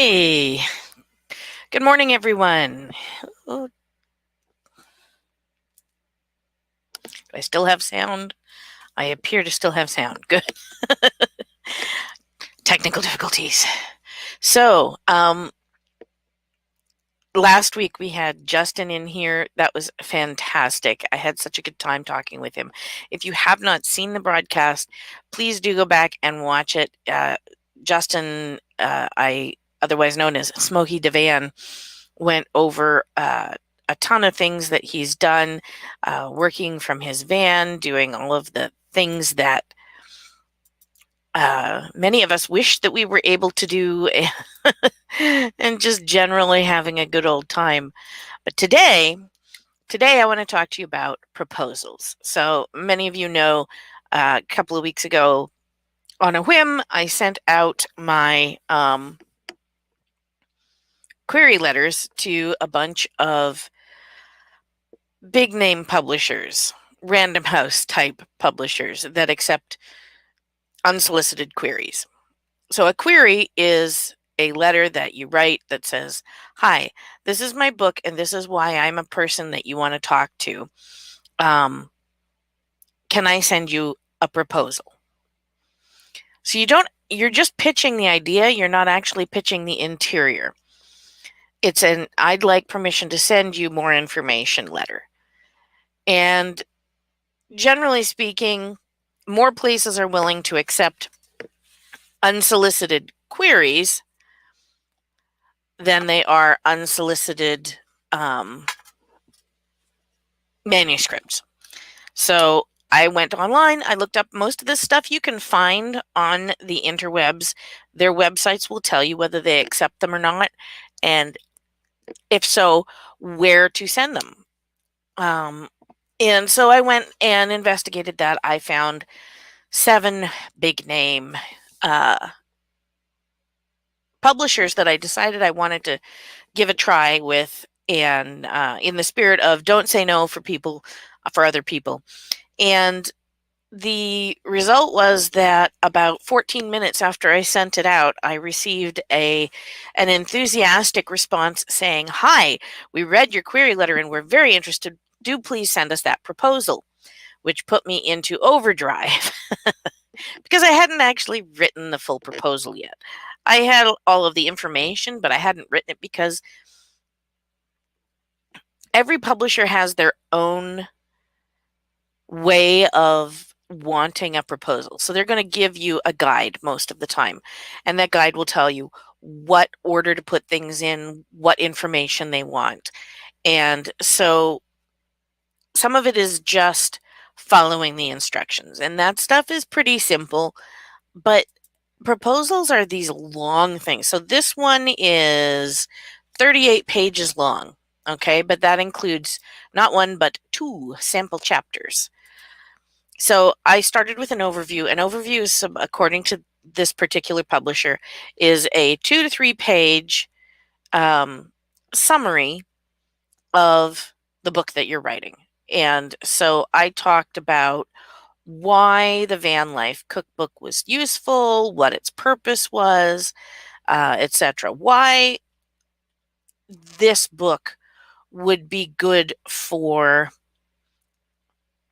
Hey, good morning, everyone. Oh, do I still have sound? I appear to still have sound. Good. Technical difficulties. So, last week we had Justin in here. That was fantastic. I had such a good time talking with him. If you have not seen the broadcast, please do go back and watch it. Justin, I otherwise known as Smokey Devan, went over a ton of things that he's done, working from his van, doing all of the things that many of us wish that we were able to do, and just generally having a good old time. But today I want to talk to you about proposals. So many of you know, a couple of weeks ago, on a whim, I sent out my query letters to a bunch of big name publishers, Random House type publishers that accept unsolicited queries. So a query is a letter that you write that says, "Hi, this is my book and this is why I'm a person that you want to talk to. Um, can I send you a proposal?" So you're just pitching the idea, you're not actually pitching the interior. It's an "I'd like permission to send you more information" letter. And generally speaking, more places are willing to accept unsolicited queries than they are unsolicited manuscripts. So I went online, I looked up most of this stuff you can find on the interwebs. Their websites will tell you whether they accept them or not, and if so, where to send them. And so I went and investigated that. I found 7 big name publishers that I decided I wanted to give a try with, and in the spirit of don't say no for other people. And the result was that about 14 minutes after I sent it out, I received an enthusiastic response saying, "Hi, we read your query letter and we're very interested. Do please send us that proposal," which put me into overdrive because I hadn't actually written the full proposal yet. I had all of the information, but I hadn't written it because every publisher has their own way of wanting a proposal. So they're going to give you a guide most of the time, and that guide will tell you what order to put things in, what information they want. And so some of it is just following the instructions, and that stuff is pretty simple, but proposals are these long things. So this one is 38 pages long, okay? But that includes not one, but 2 sample chapters. So I started with an overview. An overview is, according to this particular publisher, is a 2 to 3 page summary of the book that you're writing. And so I talked about why the van life cookbook was useful, what its purpose was, etc. Why this book would be good for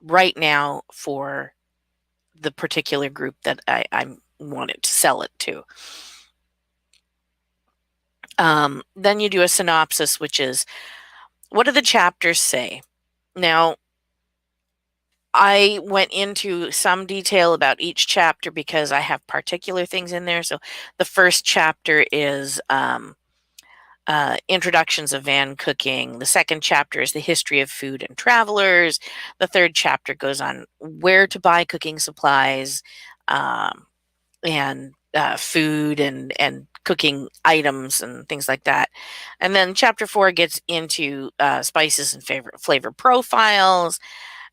right now for the particular group that I wanted to sell it to. Then you do a synopsis, which is, what do the chapters say? Now, I went into some detail about each chapter because I have particular things in there. So the first chapter is introductions of van cooking. The second chapter is the history of food and travelers. The third chapter goes on where to buy cooking supplies and food and cooking items and things like that. And then chapter 4 gets into spices and flavor profiles.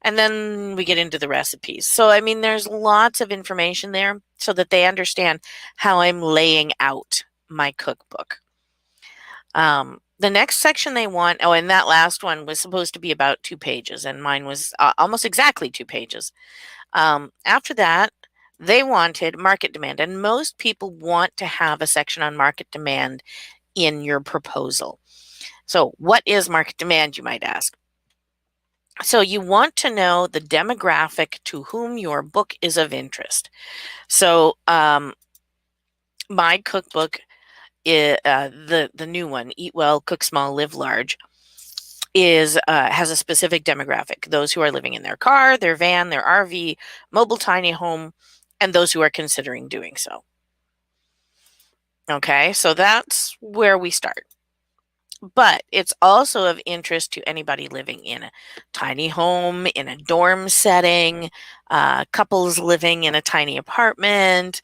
And then we get into the recipes. So, I mean, there's lots of information there so that they understand how I'm laying out my cookbook. The next section they want, and that last one was supposed to be about 2 pages, and mine was almost exactly 2 pages. After that, They wanted market demand, and most people want to have a section on market demand in your proposal. So, what is market demand, you might ask? So, you want to know the demographic to whom your book is of interest. So, my cookbook, the new one, Eat Well, Cook Small, Live Large, has a specific demographic: those who are living in their car, their van, their RV, mobile tiny home, and those who are considering doing so. Okay, so that's where we start. But it's also of interest to anybody living in a tiny home, in a dorm setting, couples living in a tiny apartment,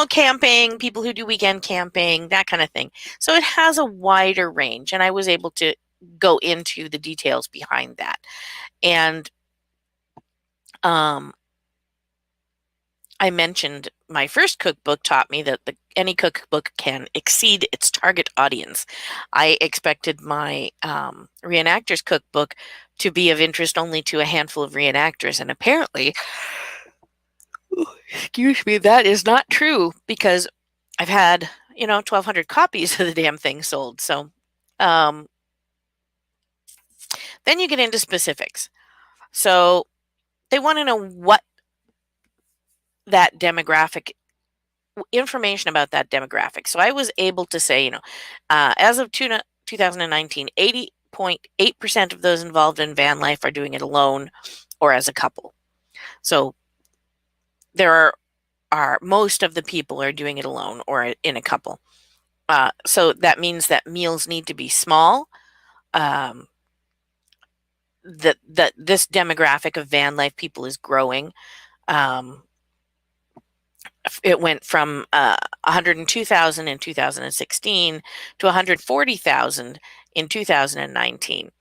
camping, people who do weekend camping, that kind of thing. So it has a wider range, and I was able to go into the details behind that. And I mentioned my first cookbook taught me that any cookbook can exceed its target audience. I expected my reenactors cookbook to be of interest only to a handful of reenactors, and apparently, excuse me, that is not true, because I've had 1,200 copies of the damn thing sold. So um, then you get into specifics. So they want to know what that demographic information about that demographic. So I was able to say, as of 2019, 80.8% of those involved in van life are doing it alone or as a couple. So there are most of the people are doing it alone or in a couple. So that means that meals need to be small. That this demographic of van life people is growing. It went from 102,000 in 2016 to 140,000 in 2019.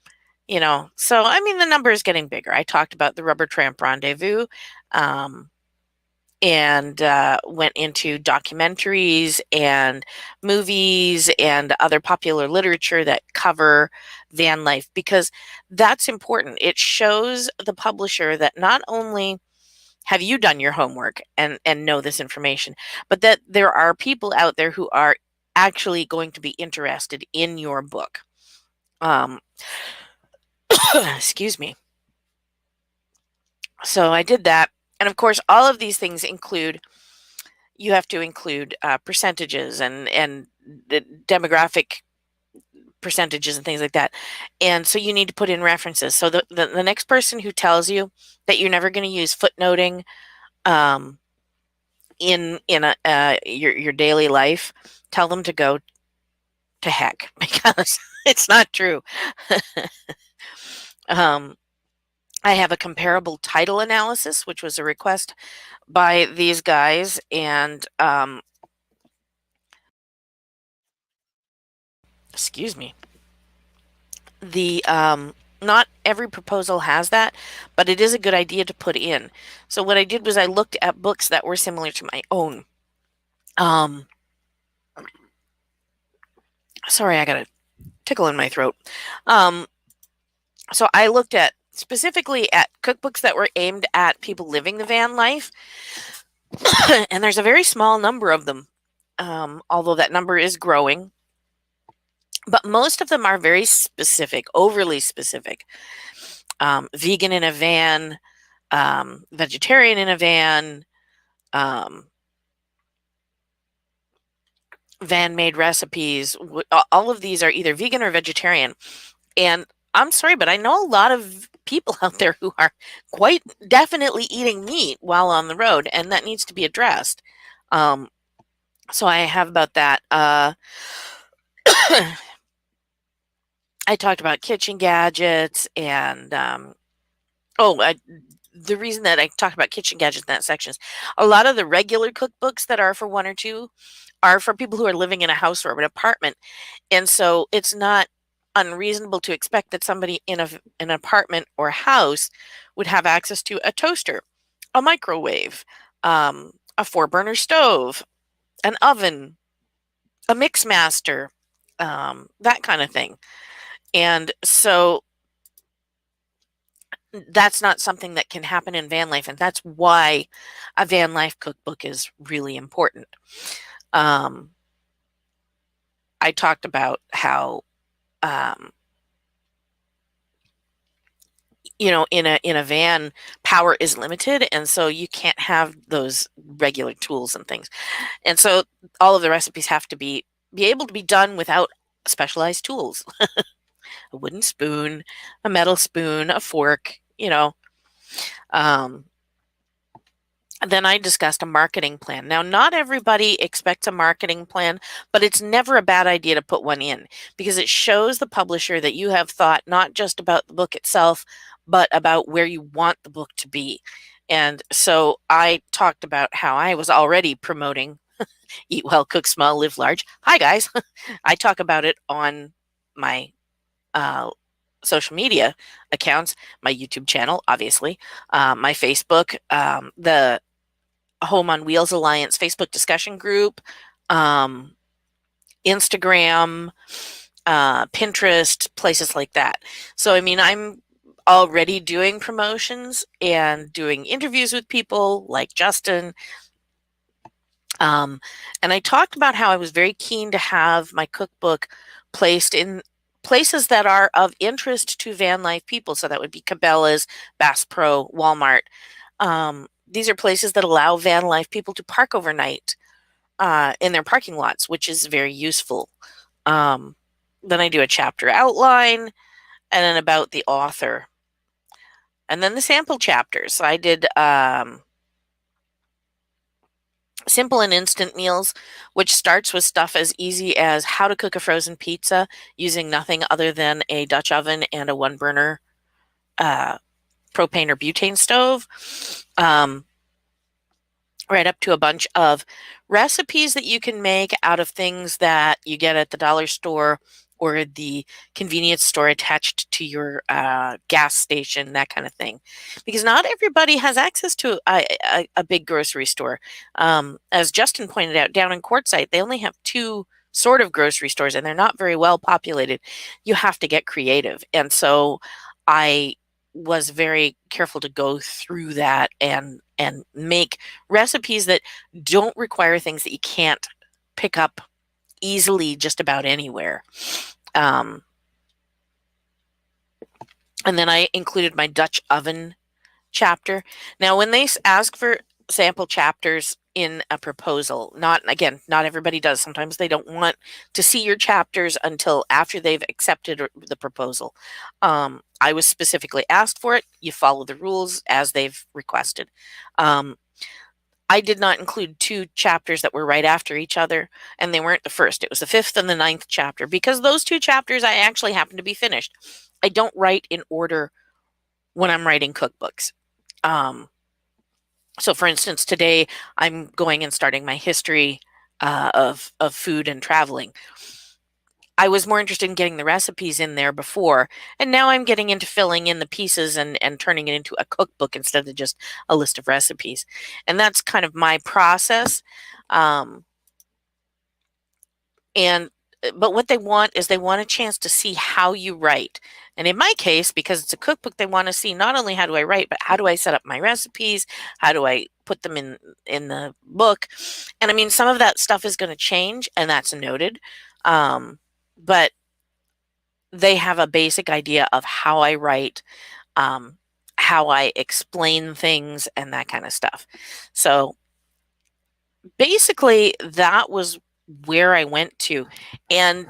So I mean, the number is getting bigger. I talked about the Rubber Tramp Rendezvous, and went into documentaries and movies and other popular literature that cover van life, because that's important. It shows the publisher that not only have you done your homework and know this information, but that there are people out there who are actually going to be interested in your book. Excuse me. So I did that. And of course, all of these things you have to include percentages and the demographic percentages and things like that. And so you need to put in references. So the next person who tells you that you're never going to use footnoting in your daily life, tell them to go to heck, because it's not true. I have a comparable title analysis, which was a request by these guys, and excuse me, the not every proposal has that, but it is a good idea to put in. So what I did was I looked at books that were similar to my own. Sorry, I got a tickle in my throat. So I looked at specifically at cookbooks that were aimed at people living the van life, and there's a very small number of them, although that number is growing. But most of them are very specific, overly specific. Vegan in a van, vegetarian in a van, van-made recipes. All of these are either vegan or vegetarian. And I'm sorry, but I know a lot of people out there who are quite definitely eating meat while on the road, and that needs to be addressed. So I have about that. I talked about kitchen gadgets and the reason that I talked about kitchen gadgets in that section is a lot of the regular cookbooks that are for one or two are for people who are living in a house or an apartment. And so it's not unreasonable to expect that somebody in an apartment or house would have access to a toaster, a microwave, a 4-burner stove, an oven, a mix master, that kind of thing. And so that's not something that can happen in van life, and that's why a van life cookbook is really important. Um, I talked about how, um, in a van, power is limited, and so you can't have those regular tools and things. And so all of the recipes have to be able to be done without specialized tools. A wooden spoon, a metal spoon, a fork, Um, then I discussed a marketing plan. Now, not everybody expects a marketing plan, but it's never a bad idea to put one in because it shows the publisher that you have thought not just about the book itself, but about where you want the book to be. And so I talked about how I was already promoting Eat Well, Cook Small, Live Large. Hi, guys. I talk about it on my uh, social media accounts, my YouTube channel, obviously, my Facebook, the Home on Wheels Alliance Facebook discussion group, um, Instagram, Pinterest, places like that. So, I mean, I'm already doing promotions and doing interviews with people like Justin. Um, and I talked about how I was very keen to have my cookbook placed in places that are of interest to van life people. So that would be Cabela's, Bass Pro, Walmart. These are places that allow van life people to park overnight in their parking lots, which is very useful. Um, then I do a chapter outline and then about the author. And then the sample chapters. So I did simple and instant meals, which starts with stuff as easy as how to cook a frozen pizza using nothing other than a Dutch oven and a one burner uh, propane or butane stove. Right up to a bunch of recipes that you can make out of things that you get at the dollar store or the convenience store attached to your gas station, that kind of thing. Because not everybody has access to a big grocery store. As Justin pointed out, down in Quartzsite, they only have two sort of grocery stores and they're not very well populated. You have to get creative. And so I was very careful to go through that and make recipes that don't require things that you can't pick up easily just about anywhere. Um, and then I included my Dutch oven chapter. Now, when they ask for sample chapters in a proposal, not everybody does. Sometimes they don't want to see your chapters until after they've accepted the proposal. I was specifically asked for it. You follow the rules as they've requested. I did not include two chapters that were right after each other, and they weren't the first. It was the fifth and the ninth chapter because those two chapters I actually happen to be finished. I don't write in order when I'm writing cookbooks. So, for instance, today I'm going and starting my history of food and traveling. I was more interested in getting the recipes in there before, and now I'm getting into filling in the pieces and turning it into a cookbook instead of just a list of recipes. And that's kind of my process. Um, and but what they want is they want a chance to see how you write. And in my case, because it's a cookbook, they want to see not only how do I write, but how do I set up my recipes? How do I put them in the book? And I mean, some of that stuff is going to change, and that's noted. But they have a basic idea of how I write, um, how I explain things, and that kind of stuff. So basically, that was where I went to. And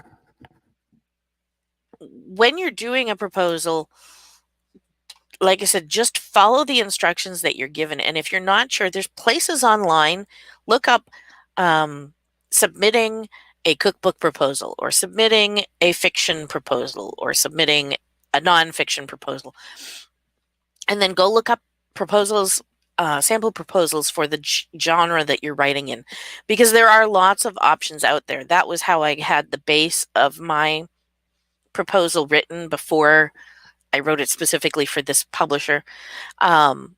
when you're doing a proposal, like I said, just follow the instructions that you're given. And if you're not sure, there's places online. Look up submitting a cookbook proposal or submitting a fiction proposal or submitting a nonfiction proposal. And then go look up proposals, sample proposals for the genre that you're writing in, because there are lots of options out there. That was how I had the base of my proposal written before I wrote it specifically for this publisher. And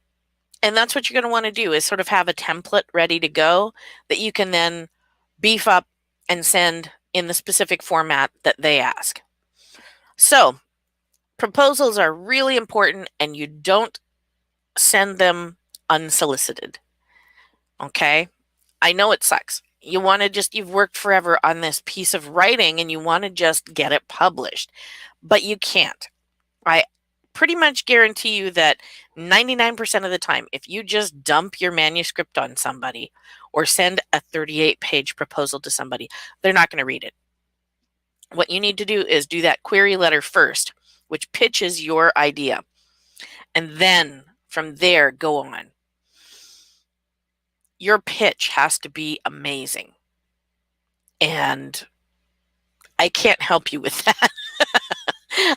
that's what you're going to want to do is sort of have a template ready to go that you can then beef up and send in the specific format that they ask. So Proposals are really important, and you don't send them unsolicited. Okay? I know it sucks. You want to just, you've worked forever on this piece of writing and you want to just get it published, but you can't. I pretty much guarantee you that 99% of the time, if you just dump your manuscript on somebody or send a 38-page proposal to somebody, they're not going to read it. What you need to do is do that query letter first, which pitches your idea, and then from there, go on. Your pitch has to be amazing. And I can't help you with that.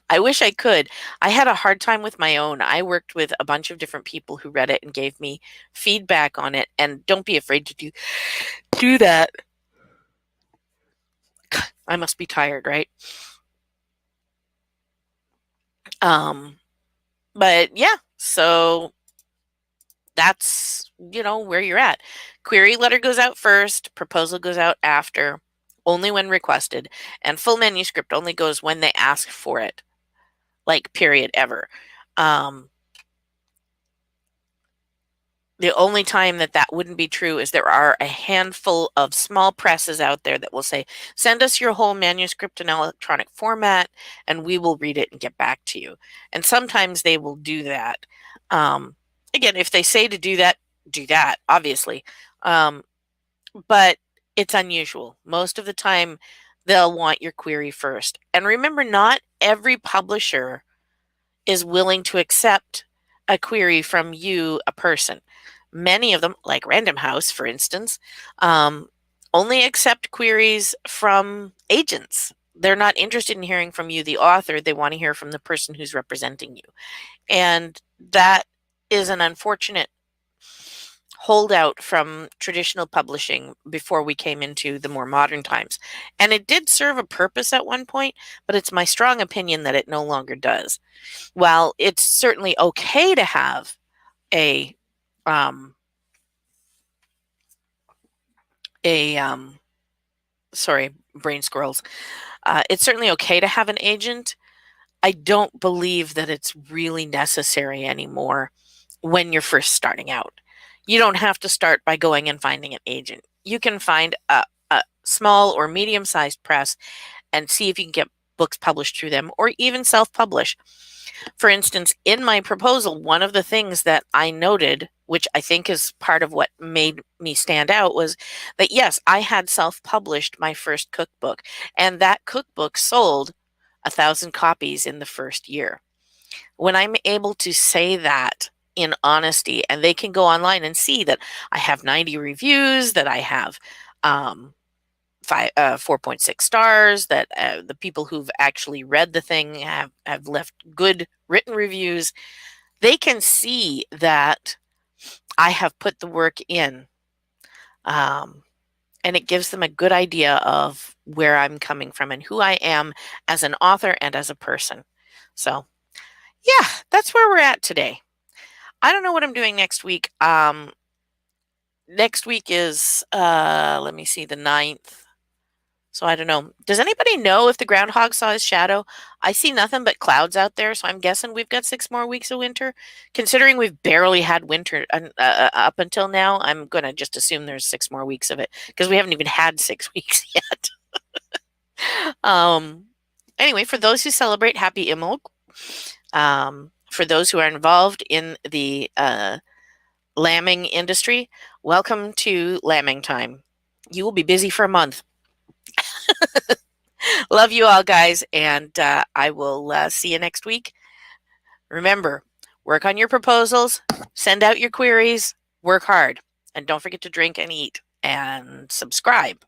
I wish I could. I had a hard time with my own. I worked with a bunch of different people who read it and gave me feedback on it. And don't be afraid to do that. I must be tired, right? But yeah, so that's, where you're at. Query letter goes out first, proposal goes out after, only when requested, and full manuscript only goes when they ask for it, like period ever. The only time that wouldn't be true is there are a handful of small presses out there that will say, send us your whole manuscript in electronic format and we will read it and get back to you. And sometimes they will do that. Again, if they say to do that, obviously. But it's unusual. Most of the time, they'll want your query first. And remember, not every publisher is willing to accept a query from you, a person. Many of them, like Random House, for instance, only accept queries from agents. They're not interested in hearing from you, the author. They want to hear from the person who's representing you. And that is an unfortunate holdout from traditional publishing before we came into the more modern times. And it did serve a purpose at one point, but it's my strong opinion that it no longer does. While it's certainly okay to have a sorry, brain squirrels. It's certainly okay to have an agent. I don't believe that it's really necessary anymore when you're first starting out. You don't have to start by going and finding an agent. You can find a small or medium-sized press and see if you can get books published through them, or even self-publish. For instance, in my proposal, one of the things that I noted, which I think is part of what made me stand out, was that yes, I had self-published my first cookbook, and that cookbook sold 1,000 copies in the first year. When I'm able to say that in honesty, and they can go online and see that I have 90 reviews, that I have 4.6 stars, that the people who've actually read the thing have left good written reviews, they can see that I have put the work in. And it gives them a good idea of where I'm coming from and who I am as an author and as a person. So, yeah, that's where we're at today. I don't know what I'm doing next week. Next week is, let me see, the 9th. So I don't know. Does anybody know if the groundhog saw his shadow? I see nothing but clouds out there, so I'm guessing we've got 6 more weeks of winter. Considering we've barely had winter up until now, I'm going to just assume there's 6 more weeks of it, because we haven't even had 6 weeks yet. Anyway, for those who celebrate, happy Imbolc. For those who are involved in the lambing industry, welcome to lambing time. You will be busy for a month. Love you all, guys, and I will see you next week. Remember, work on your proposals, send out your queries, work hard, and don't forget to drink and eat, and subscribe.